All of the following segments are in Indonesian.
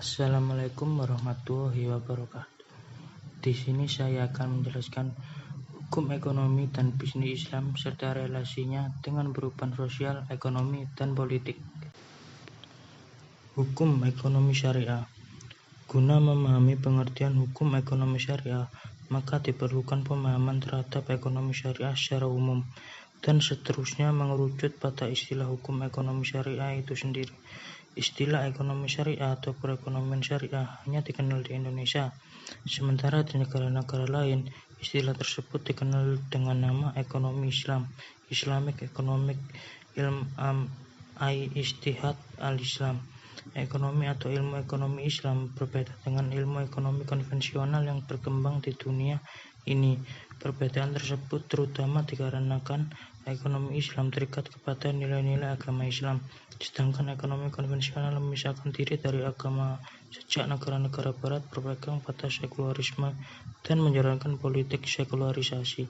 Assalamualaikum warahmatullahi wabarakatuh. Di sini saya akan menjelaskan hukum ekonomi dan bisnis Islam serta relasinya dengan perubahan sosial, ekonomi, dan politik. Hukum ekonomi syariah. Guna memahami pengertian hukum ekonomi syariah, maka diperlukan pemahaman terhadap ekonomi syariah secara umum, dan seterusnya mengerucut pada istilah hukum ekonomi syariah itu sendiri. Istilah ekonomi syariah atau perekonomian syariah hanya dikenal di Indonesia, sementara di negara-negara lain, istilah tersebut dikenal dengan nama ekonomi Islam, Islamic Economic Ilm Ijtihad al-Islam. Ekonomi atau ilmu ekonomi Islam berbeda dengan ilmu ekonomi konvensional yang berkembang di dunia ini. Perbedaan tersebut terutama dikarenakan ekonomi Islam terikat kepada nilai-nilai agama Islam, sedangkan ekonomi konvensional memisahkan diri dari agama sejak negara-negara barat berpegang pada sekularisme dan menjalankan politik sekularisasi.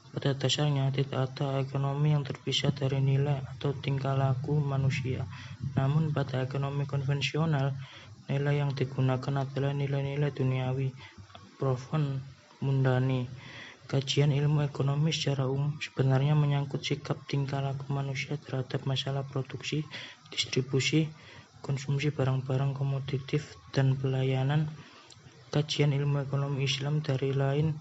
Pada dasarnya, tidak ada ekonomi yang terpisah dari nilai atau tingkah laku manusia. Namun pada ekonomi konvensional, nilai yang digunakan adalah nilai-nilai duniawi, profan, mundani. Kajian ilmu ekonomi secara umum sebenarnya menyangkut sikap tingkah laku manusia terhadap masalah produksi, distribusi, konsumsi barang-barang komoditif, dan pelayanan. Kajian ilmu ekonomi Islam dari lain,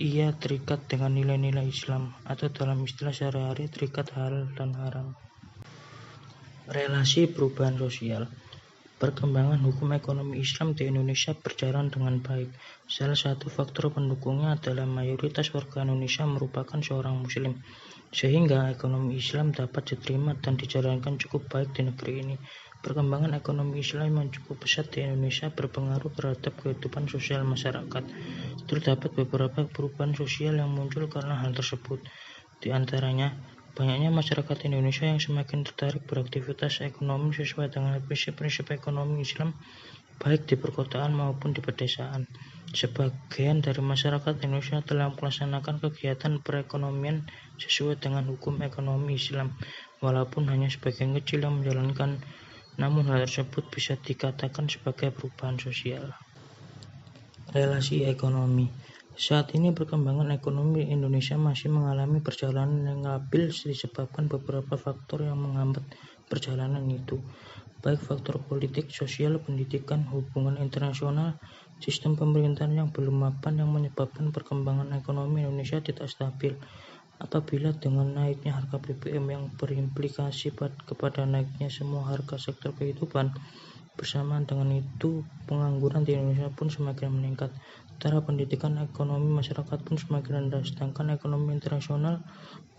ia terikat dengan nilai-nilai Islam, atau dalam istilah sehari-hari terikat halal dan haram. Relasi perubahan sosial. Perkembangan hukum ekonomi Islam di Indonesia berjalan dengan baik. Salah satu faktor pendukungnya adalah mayoritas warga Indonesia merupakan seorang Muslim, sehingga ekonomi Islam dapat diterima dan dijalankan cukup baik di negeri ini. Perkembangan ekonomi Islam yang cukup pesat di Indonesia berpengaruh terhadap kehidupan sosial masyarakat. Terdapat beberapa perubahan sosial yang muncul karena hal tersebut. Di antaranya, banyaknya masyarakat Indonesia yang semakin tertarik beraktivitas ekonomi sesuai dengan prinsip-prinsip ekonomi Islam, baik di perkotaan maupun di pedesaan. Sebagian dari masyarakat Indonesia telah melaksanakan kegiatan perekonomian sesuai dengan hukum ekonomi Islam, walaupun hanya sebagian kecil yang menjalankan. Namun hal tersebut bisa dikatakan sebagai perubahan sosial. Relasi ekonomi. Saat ini perkembangan ekonomi Indonesia masih mengalami perjalanan yang labil disebabkan beberapa faktor yang menghambat perjalanan itu, baik faktor politik, sosial, pendidikan, hubungan internasional, sistem pemerintahan yang belum mapan yang menyebabkan perkembangan ekonomi Indonesia tidak stabil. Apabila dengan naiknya harga BBM yang berimplikasi kepada naiknya semua harga sektor kehidupan, bersamaan dengan itu pengangguran di Indonesia pun semakin meningkat. Taraf pendidikan ekonomi masyarakat pun semakin rendah, sedangkan ekonomi internasional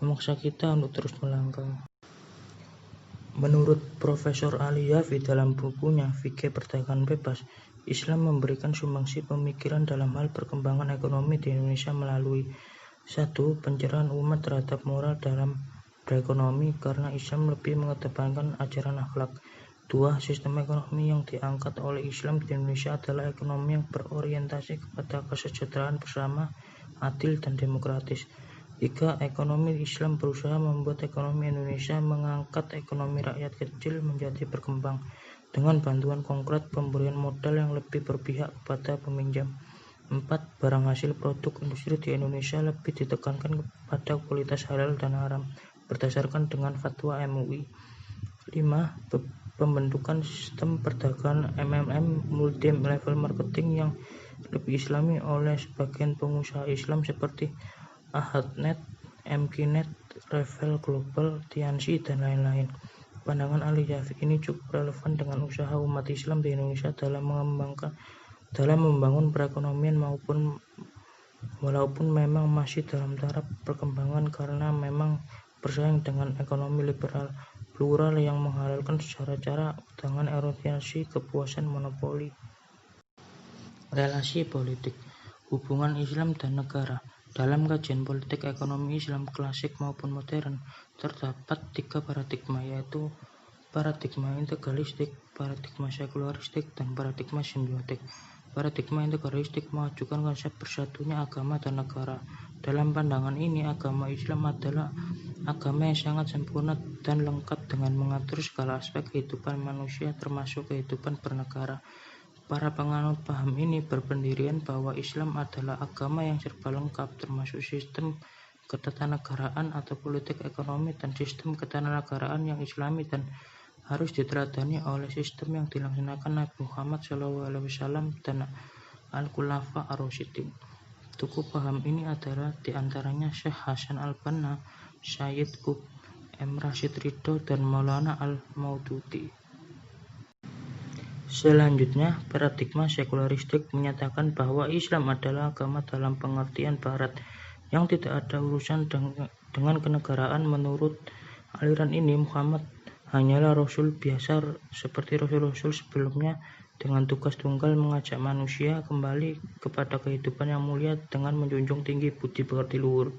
memaksa kita untuk terus melangkah. Menurut Profesor Ali Yafi dalam bukunya Fikih Perdagangan Bebas, Islam memberikan sumbangsi pemikiran dalam hal perkembangan ekonomi di Indonesia melalui 1. Pencerahan umat terhadap moral dalam berekonomi karena Islam lebih mengedepankan ajaran akhlak. 2. Sistem ekonomi yang diangkat oleh Islam di Indonesia adalah ekonomi yang berorientasi kepada kesejahteraan bersama, adil, dan demokratis. 3. Ekonomi Islam berusaha membuat ekonomi Indonesia mengangkat ekonomi rakyat kecil menjadi berkembang dengan bantuan konkret pemberian modal yang lebih berpihak kepada peminjam. 4. Barang hasil produk industri di Indonesia lebih ditekankan kepada kualitas halal dan haram berdasarkan dengan fatwa MUI. 5. Pembentukan sistem perdagangan MLM multi level marketing yang lebih islami oleh sebagian pengusaha Islam seperti Ahadnet, MKNet, Revel Global, Tiansi, dan lain-lain. Pandangan Ali Yafi ini cukup relevan dengan usaha umat Islam di Indonesia dalam membangun perekonomian walaupun memang masih dalam tahap perkembangan karena memang bersaing dengan ekonomi liberal plural yang menghalalkan secara cara dengan orientasi kepuasan monopoli. Relasi politik. Hubungan Islam dan negara. Dalam kajian politik ekonomi Islam klasik maupun modern, terdapat 3 paradigma, yaitu paradigma integralistik, paradigma sekularistik, dan paradigma simbiotik. Paradigma integralistik mengajukan konsep bersatunya agama dan negara. Dalam pandangan ini, agama Islam adalah agama yang sangat sempurna dan lengkap dengan mengatur segala aspek kehidupan manusia termasuk kehidupan bernegara. Para penganut paham ini berpendirian bahwa Islam adalah agama yang serba lengkap, termasuk sistem ketatanegaraan atau politik ekonomi dan sistem ketatanegaraan yang Islami, dan harus diteladani oleh sistem yang dilaksanakan Nabi Muhammad SAW dan Al-Khulafa Ar-Rasyidin. Tokoh paham ini adalah diantaranya Syekh Hasan Al-Banna, Syed Qutb M. Rashid Ridho, dan Maulana Al-Maududi. Selanjutnya, paradigma sekularistik menyatakan bahwa Islam adalah agama dalam pengertian Barat yang tidak ada urusan dengan kenegaraan. Menurut aliran ini, Muhammad hanyalah Rasul biasa seperti Rasul-Rasul sebelumnya, dengan tugas tunggal mengajak manusia kembali kepada kehidupan yang mulia dengan menjunjung tinggi budi pekerti luhur.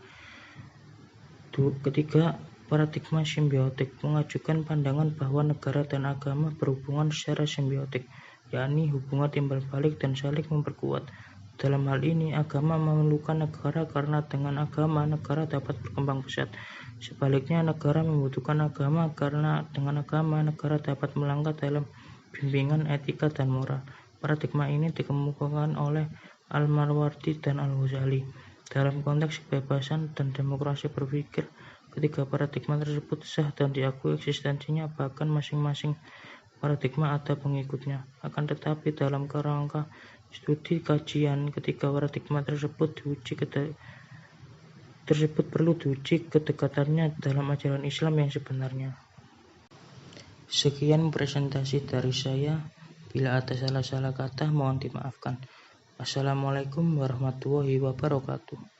Ketiga, paradigma simbiotik mengajukan pandangan bahwa negara dan agama berhubungan secara simbiotik, yakni hubungan timbal balik dan saling memperkuat. Dalam hal ini, agama memerlukan negara karena dengan agama negara dapat berkembang pesat. Sebaliknya, negara membutuhkan agama karena dengan agama negara dapat melangkah dalam bimbingan etika dan moral. Paradigma ini dikemukakan oleh Al-Mawardi dan Al-Ghazali. Dalam konteks kebebasan dan demokrasi berpikir, ketiga paradigma tersebut sah dan diakui eksistensinya, bahkan masing-masing paradigma ada pengikutnya. Akan tetapi dalam kerangka studi kajian, ketiga paradigma tersebut perlu diuji kedekatannya dalam ajaran Islam yang sebenarnya. Sekian presentasi dari saya. Bila ada salah-salah kata, mohon dimaafkan. Assalamualaikum warahmatullahi wabarakatuh.